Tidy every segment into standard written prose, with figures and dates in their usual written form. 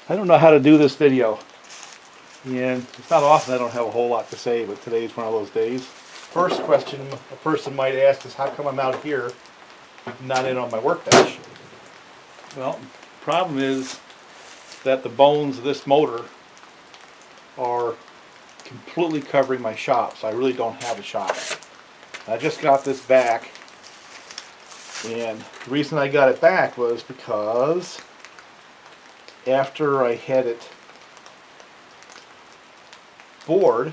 I don't know how to do this video, and it's not often I don't have a whole lot to say, but today's one of those days. First question a person might ask is, how come I'm out here, not in on my workbench? Well, the problem is that the bones of this motor are completely covering my shop, so I really don't have a shop. I just got this back, and the reason I got it back was because after I had it bored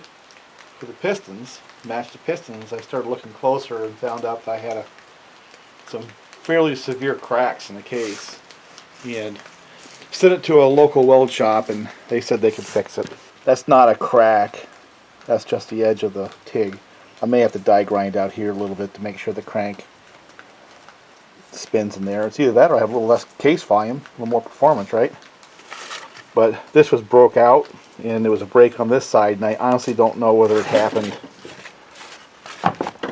for the pistons, matched the pistons, I started looking closer and found out that I had some fairly severe cracks in the case, and sent it to a local weld shop and they said they could fix it. That's not a crack, that's just the edge of the TIG. I may have to die grind out here a little bit to make sure the crank spins in there. It's either that or I have a little less case volume, a little more performance, right? But this was broke out, and there was a break on this side, and I honestly don't know whether it happened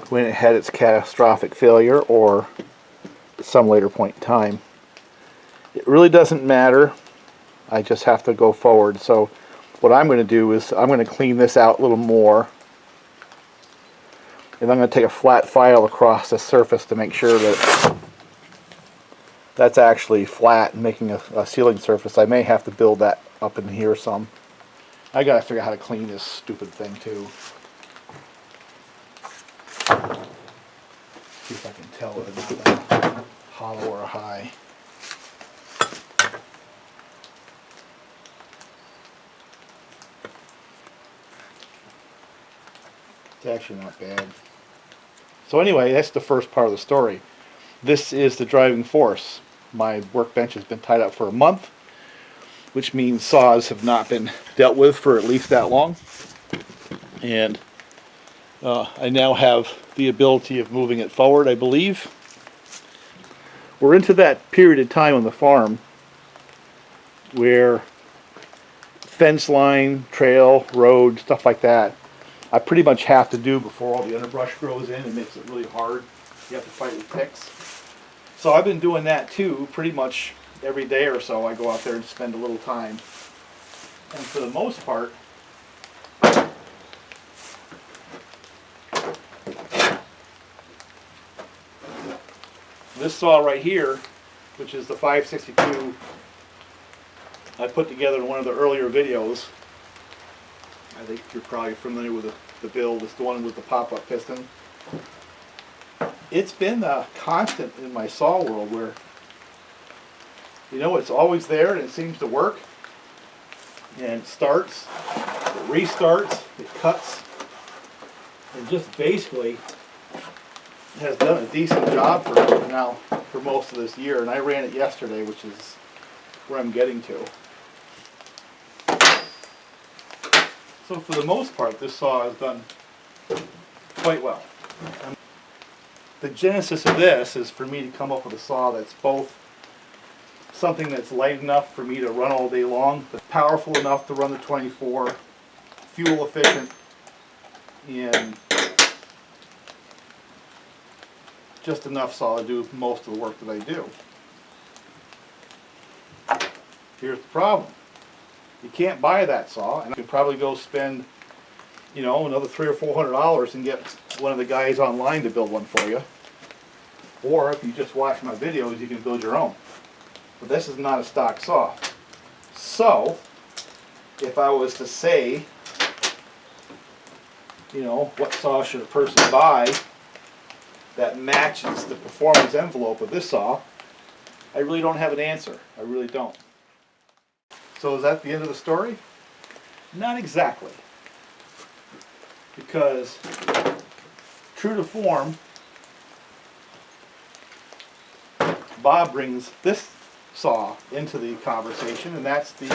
when it had its catastrophic failure or at some later point in time. It really doesn't matter. I just have to go forward. So what I'm going to do is I'm going to clean this out a little more, and I'm going to take a flat file across the surface to make sure that that's actually flat and making a sealing surface. I may have to build that up in here some. I gotta figure out how to clean this stupid thing too. See if I can tell whether it's not hollow or high. It's actually not bad. So anyway, that's the first part of the story. This is the driving force. My workbench has been tied up for a month, which means saws have not been dealt with for at least that long. And I now have the ability of moving it forward, I believe. We're into that period of time on the farm where fence line, trail, road, stuff like that, I pretty much have to do before all the underbrush grows in and makes it really hard. You have to fight with ticks. So I've been doing that too, pretty much every day or so. I go out there and spend a little time. And for the most part, this saw right here, which is the 562, I put together in one of the earlier videos. I think you're probably familiar with the build. It's the one with the pop-up piston. It's been a constant in my saw world where, you know, it's always there and it seems to work. And it starts, it restarts, it cuts, and just basically has done a decent job for now for most of this year. And I ran it yesterday, which is where I'm getting to. So for the most part, this saw has done quite well. The genesis of this is for me to come up with a saw that's both something that's light enough for me to run all day long, but powerful enough to run the 24, fuel efficient, and just enough saw to do most of the work that I do. Here's the problem. You can't buy that saw, and you can probably go spend, you know, another $300 or $400 and get one of the guys online to build one for you. Or if you just watch my videos, you can build your own. But this is not a stock saw. So, if I was to say, you know, what saw should a person buy that matches the performance envelope of this saw, I really don't have an answer. I really don't. So is that the end of the story? Not exactly. Because, true to form, Bob brings this saw into the conversation, and that's the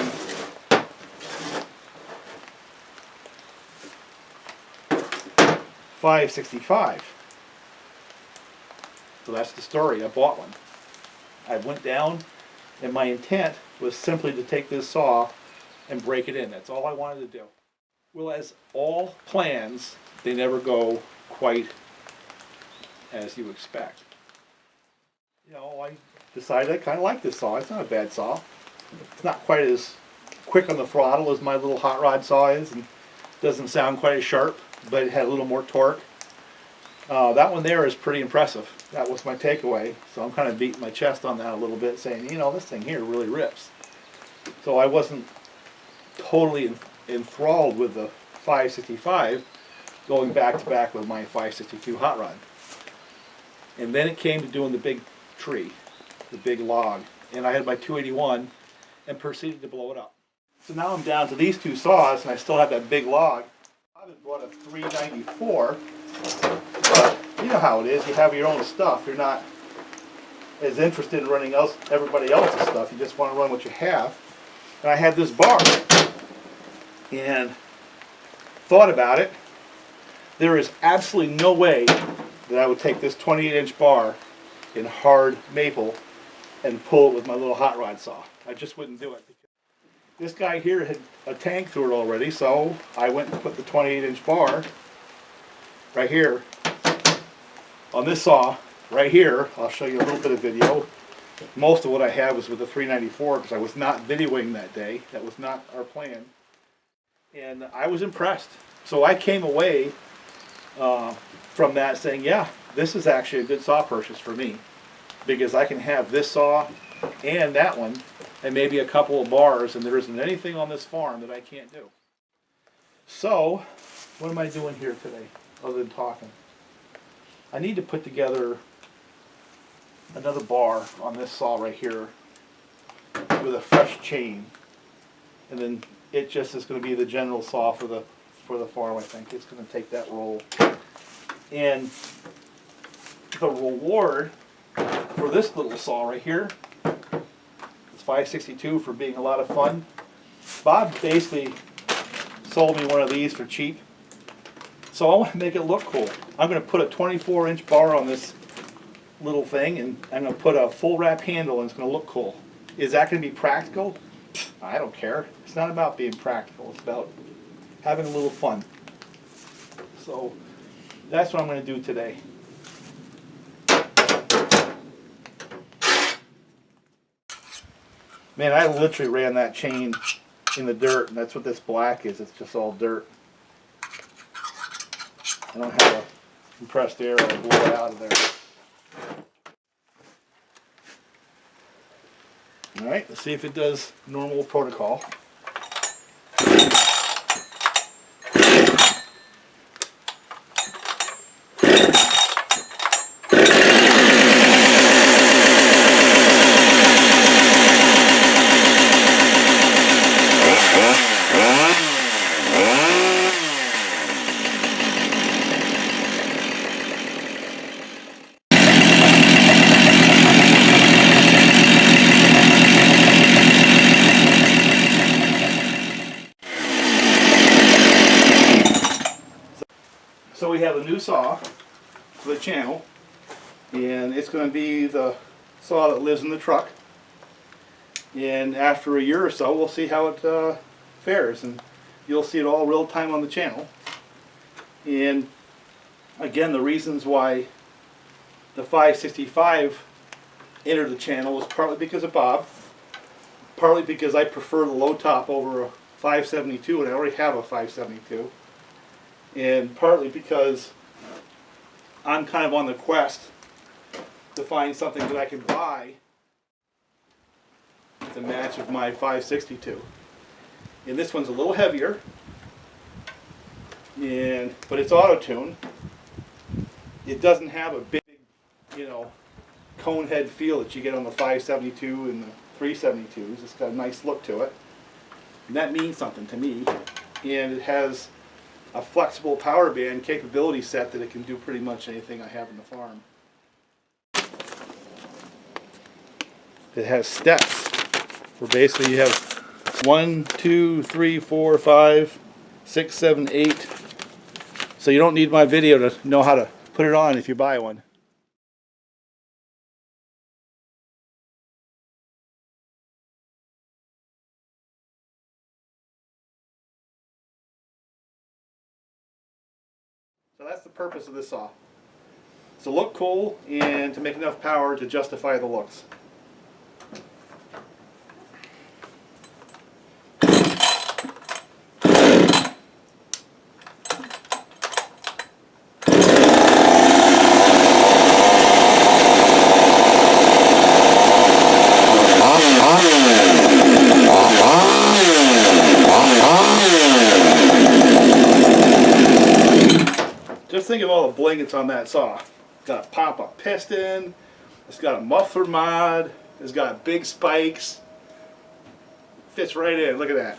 .565. So that's the story. I bought one. I went down, and my intent was simply to take this saw and break it in. That's all I wanted to do. Well, as all plans, they never go quite as you expect. You know, I decided I kind of like this saw. It's not a bad saw. It's not quite as quick on the throttle as my little hot rod saw is, and doesn't sound quite as sharp, but it had a little more torque. That one there is pretty impressive. That was my takeaway. So I'm kind of beating my chest on that a little bit, saying, you know, this thing here really rips. So I wasn't totally enthralled with the 565 going back to back with my 562 hot rod. And then it came to doing the big tree, the big log. And I had my 281 and proceeded to blow it up. So now I'm down to these two saws, and I still have that big log. I bought a 394, but you know how it is. You have your own stuff. You're not as interested in running everybody else's stuff. You just want to run what you have. And I had this bar, and thought about it. There is absolutely no way that I would take this 28-inch bar in hard maple and pull it with my little hot rod saw. I just wouldn't do it. This guy here had a tank through it already, so I went and put the 28-inch bar right here on this saw right here. I'll show you a little bit of video. Most of what I have was with the 394 because I was not videoing that day. That was not our plan. And I was impressed. So I came away from that saying, yeah, this is actually a good saw purchase for me, because I can have this saw and that one and maybe a couple of bars, and there isn't anything on this farm that I can't do. So what am I doing here today other than talking? I need to put together another bar on this saw right here with a fresh chain, and then it just is going to be the general saw for the farm. I think it's going to take that role. And the reward for this little saw right here, it's 562 for being a lot of fun. Bob basically sold me one of these for cheap, so I want to make it look cool. I'm going to put a 24-inch bar on this little thing, and I'm going to put a full wrap handle, and it's going to look cool. Is that going to be practical? I don't care. It's not about being practical. It's about having a little fun. So that's what I'm going to do today. Man, I literally ran that chain in the dirt, and that's what this black is. It's just all dirt. I don't have a compressed air. I'll blow it out of there. Alright, let's see if it does normal protocol. So we have a new saw for the channel, and it's going to be the saw that lives in the truck. And after a year or so, we'll see how it fares, and you'll see it all real time on the channel. And again, the reasons why the 565 entered the channel was partly because of Bob, partly because I prefer the low top over a 572, and I already have a 572. And partly because I'm kind of on the quest to find something that I can buy to match with my 562. And this one's a little heavier, but it's auto-tuned. It doesn't have a big, cone head feel that you get on the 572 and the 372s. It's got a nice look to it, and that means something to me. And it has a flexible power band capability set that it can do pretty much anything I have in the farm. It has steps where basically you have 1, 2, 3, 4, 5, 6, 7, 8. So you don't need my video to know how to put it on if you buy one. So that's the purpose of this saw. To look cool and to make enough power to justify the looks. just think of all the bling that's on that saw. It's got a pop-up piston, it's got a muffler mod, it's got big spikes, fits right in, look at that.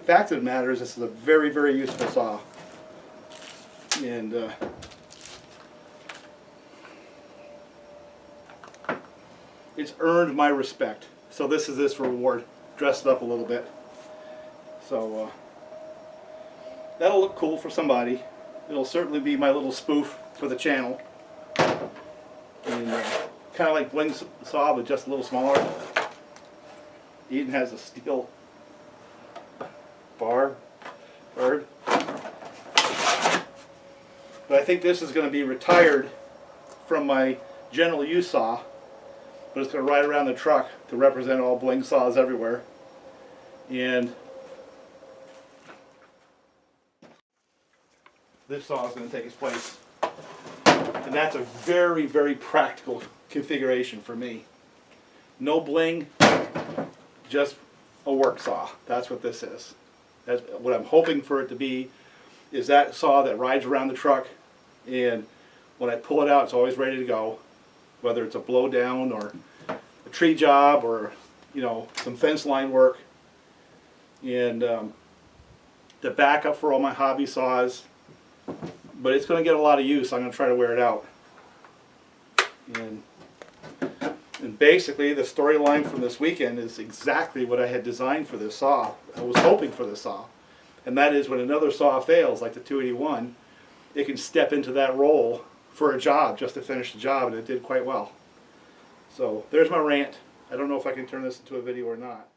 The fact of the matter is this is a very, very useful saw. And it's earned my respect. So this is this reward, dressed it up a little bit. So that'll look cool for somebody. It'll certainly be my little spoof for the channel. And kind of like bling saw, but just a little smaller. It even has a steel guard. But I think this is going to be retired from my general use saw, but it's going to ride around the truck to represent all bling saws everywhere. And this saw is going to take its place. And that's a very, very practical configuration for me. No bling, just a work saw. That's what this is. That's what I'm hoping for it to be, is that saw that rides around the truck, and when I pull it out, it's always ready to go, whether it's a blow down or a tree job or, you know, some fence line work. And the backup for all my hobby saws, but it's going to get a lot of use. I'm going to try to wear it out. And basically the storyline from this weekend is exactly what I had designed for this saw. I was hoping for this saw. And that is when another saw fails, like the 281, it can step into that role for a job, just to finish the job, and it did quite well. So there's my rant. I don't know if I can turn this into a video or not.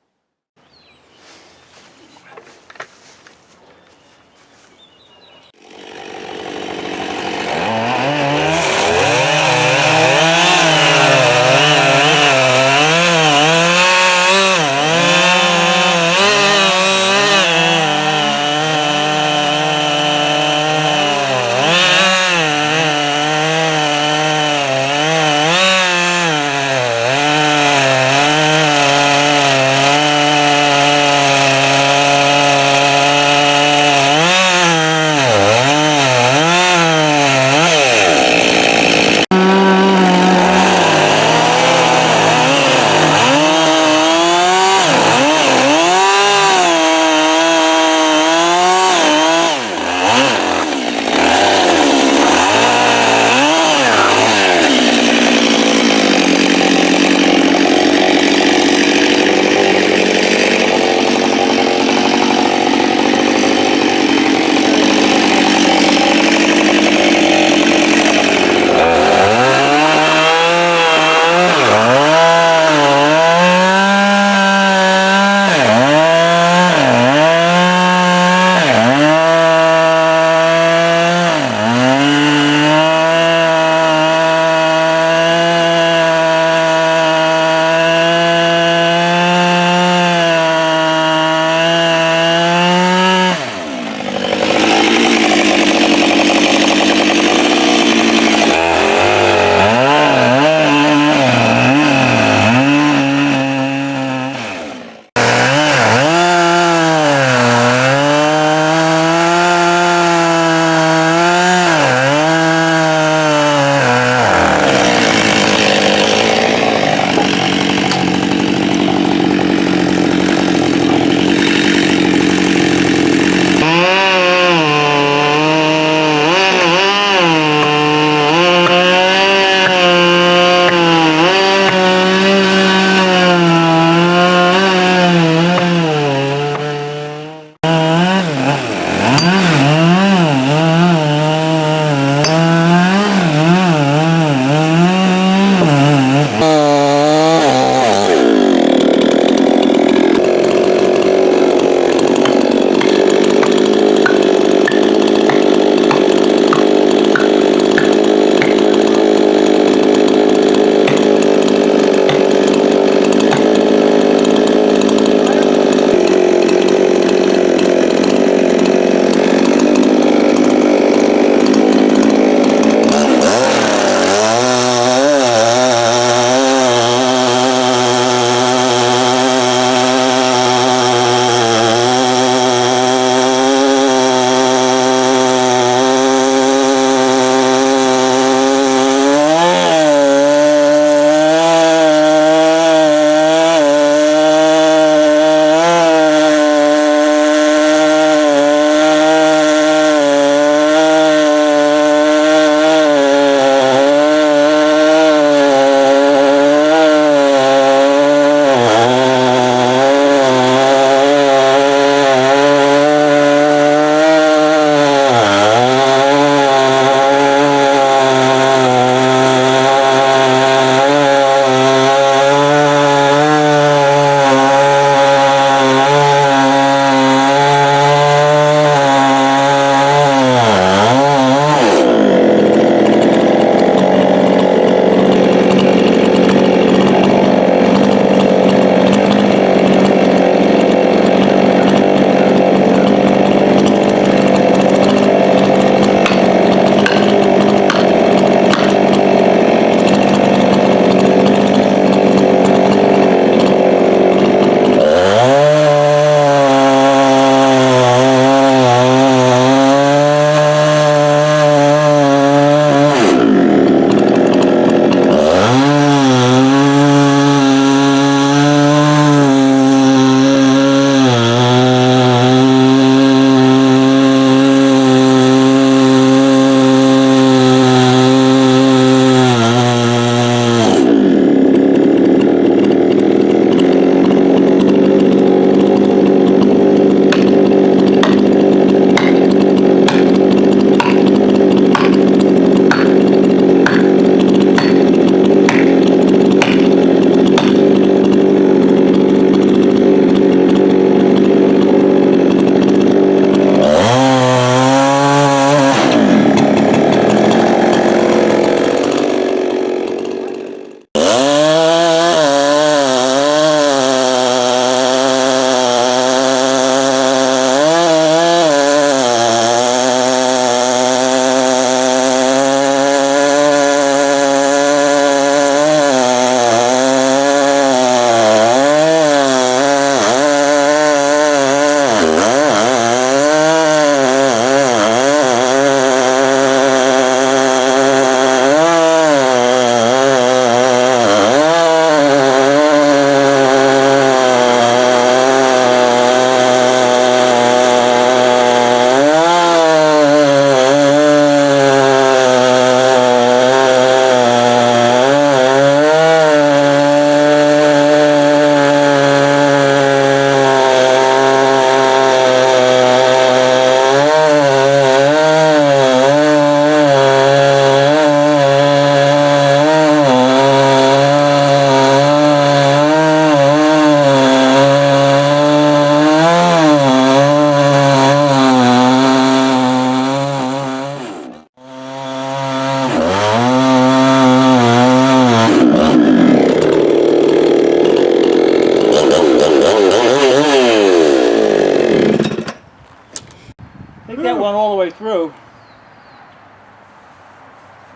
going all the way through.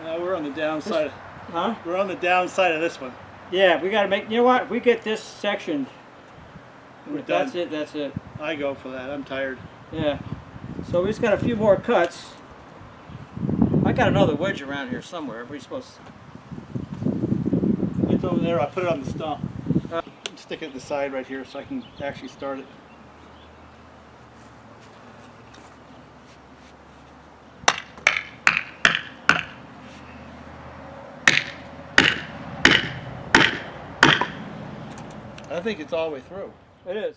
We're on the downside. Huh? We're on the downside of this one. Yeah, we got to make. You know what? If we get this sectioned, that's it. That's it. I go for that. I'm tired. Yeah. So we just got a few more cuts. I got another wedge around here somewhere. We're supposed to. It's over there. I put it on the stump. Stick it at the side right here so I can actually start it. I think it's all the way through. It is.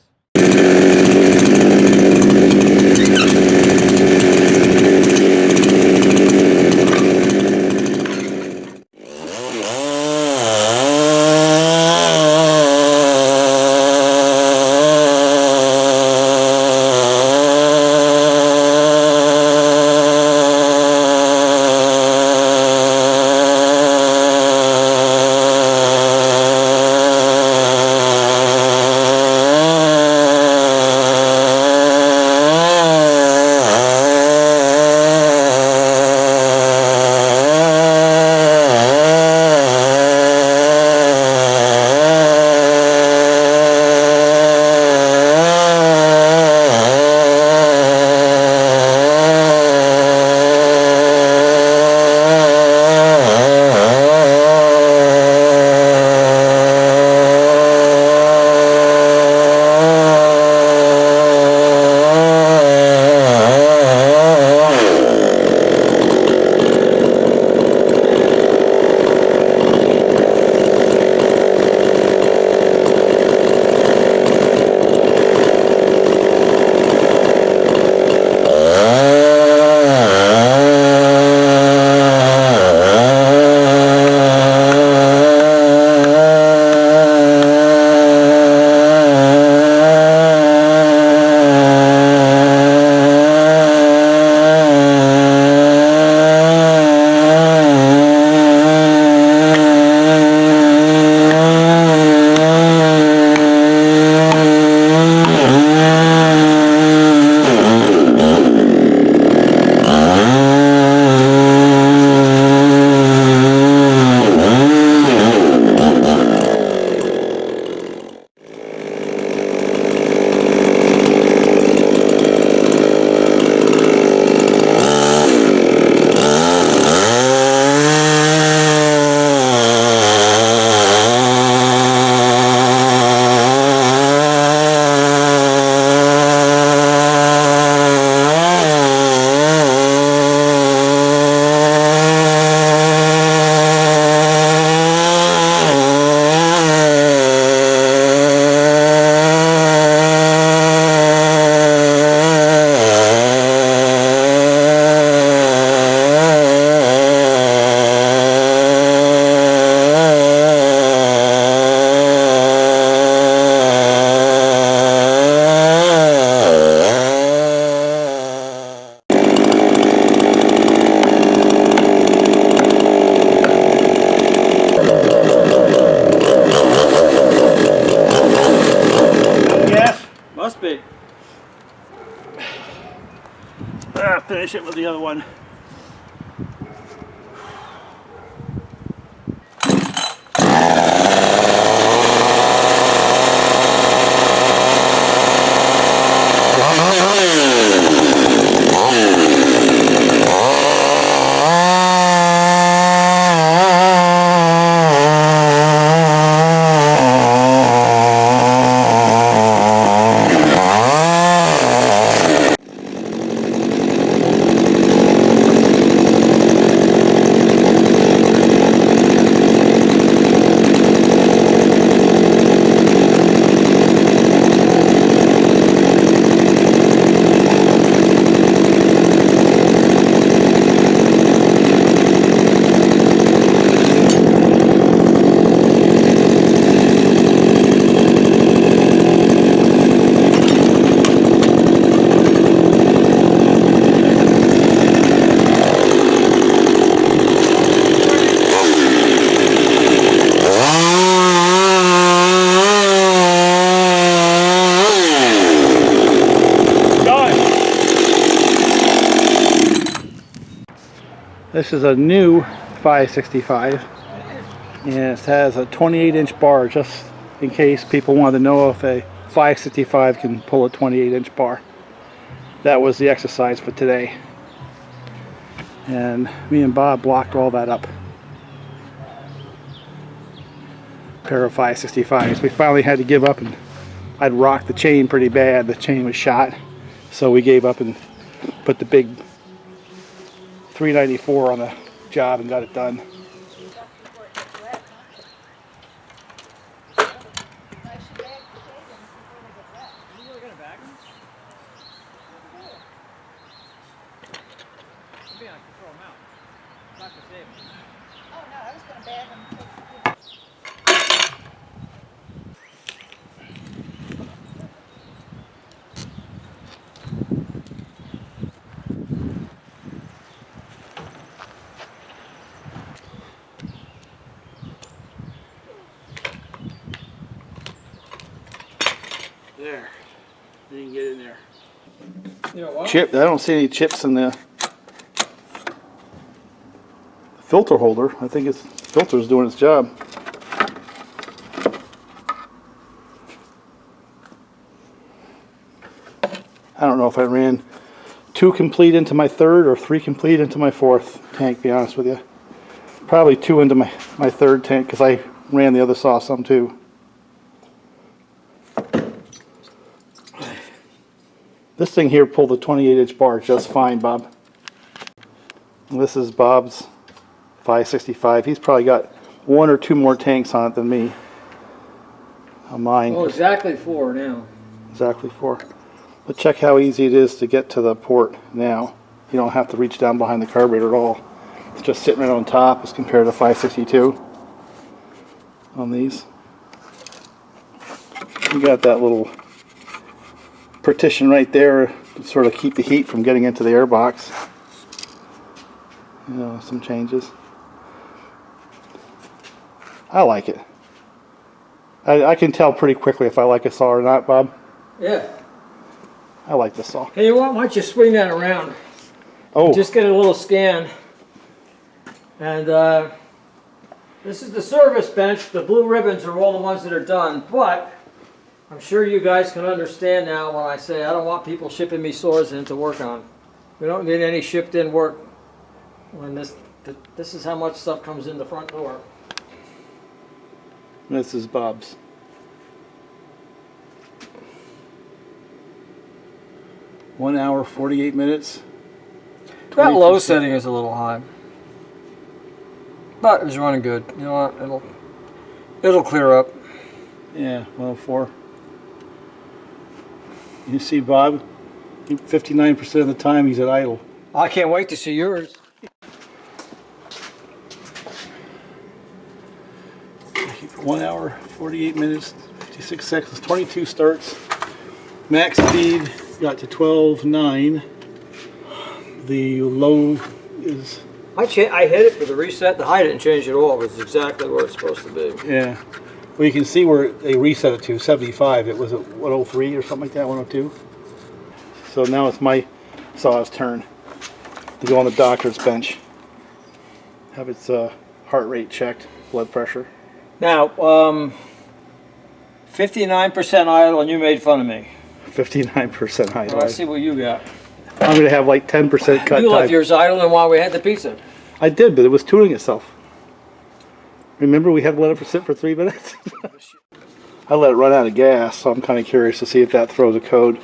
Finish it with the other one. This is a new 565, and it has a 28-inch bar, just in case people want to know if a 565 can pull a 28-inch bar. That was the exercise for today, and me and Bob blocked all that up. Pair of 565s. We finally had to give up, and I'd rocked the chain pretty bad. The chain was shot, so we gave up and put the big 394 on the job and got it done. There, you can get in there. You know what? Chip, I don't see any chips in the filter holder. I think its filter's doing its job. I don't know if I ran 2 complete into my 3rd or 3 complete into my 4th tank, to be honest with you. Probably 2 into my 3rd tank, because I ran the other saw some too. This thing here pulled the 28-inch bar just fine, Bob. And this is Bob's 565. He's probably got 1 or 2 more tanks on it than me. On mine. Oh, exactly 4 now. Exactly 4. But check how easy it is to get to the port now. You don't have to reach down behind the carburetor at all. It's just sitting right on top as compared to 562 on these. You got that little partition right there to sort of keep the heat from getting into the air box. You know, some changes. I like it. I can tell pretty quickly if I like a saw or not, Bob. Yeah. I like this saw. Hey, why don't you swing that around? Oh. Just get a little scan. And this is the service bench. The blue ribbons are all the ones that are done, but I'm sure you guys can understand now when I say I don't want people shipping me saws in to work on. We don't need any shipped in work when this is how much stuff comes in the front door. This is Bob's. One hour, 48 minutes. That low setting is a little high, but it's running good. You know what? It'll clear up. Yeah, 104. You see Bob, 59% of the time he's at idle. I can't wait to see yours. One hour, 48 minutes, 56 seconds, 22 starts. Max speed got to 12.9. The low is... I hit it for the reset. The high didn't change at all. It was exactly where it's supposed to be. Yeah. Well, you can see where they reset it to, 75. It was at 103 or something like that, 102. So now it's my saw's turn to go on the doctor's bench. Have its heart rate checked, blood pressure. Now, 59% idle, and you made fun of me. 59% idle. Let's see what you got. I'm going to have like 10% cut You left time. yours idle and while we had the pizza. I did, but it was tuning itself. Remember we had to let it sit for 3 minutes? I let it run out of gas, so I'm kind of curious to see if that throws a code.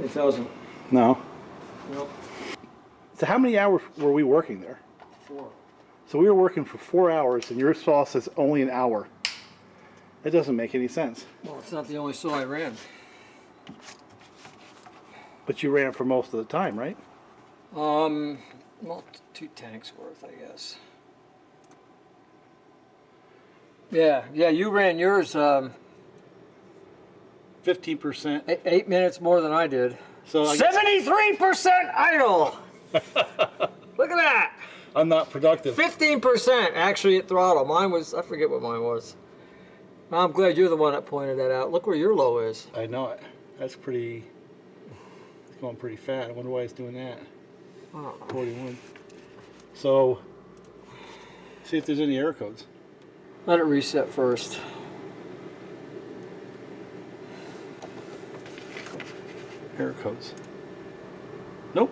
It doesn't. No? Nope. So how many hours were we working there? 4. So we were working for 4 hours, and your saw says only an hour. That doesn't make any sense. Well, it's not the only saw I ran. But you ran it for most of the time, right? Well, 2 tanks worth, I guess. Yeah, you ran yours 15%. 8 minutes more than I did. So 73% idle! Look at that! I'm not productive. 15% actually at throttle. Mine was, I forget what mine was. I'm glad you're the one that pointed that out. Look where your low is. I know it. That's pretty, it's going pretty fast. I wonder why it's doing that. Oh. 41. So, see if there's any error codes. Let it reset first. Error codes. Nope.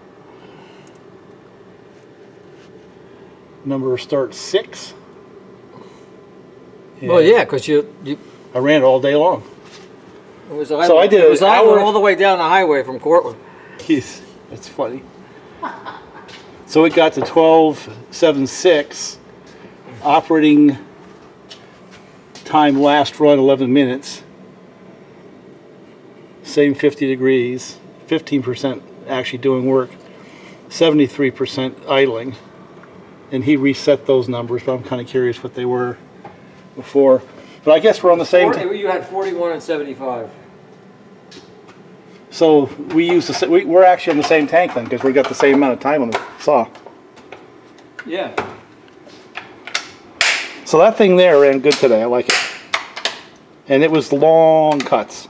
Number starts 6. Well, yeah, because you I ran it all day long. it was So I did it was an idling hour- all the way down the highway from Cortland. Jeez, that's funny. So it got to 12.76. Operating time last run 11 minutes. Same 50 degrees. 15% actually doing work. 73% idling. And he reset those numbers, but I'm kind of curious what they were before. But I guess we're on the same. You had 41 and 75. So we use we're actually on the same tank then, because we got the same amount of time on the saw. Yeah. So that thing there ran good today. I like it. And it was long cuts.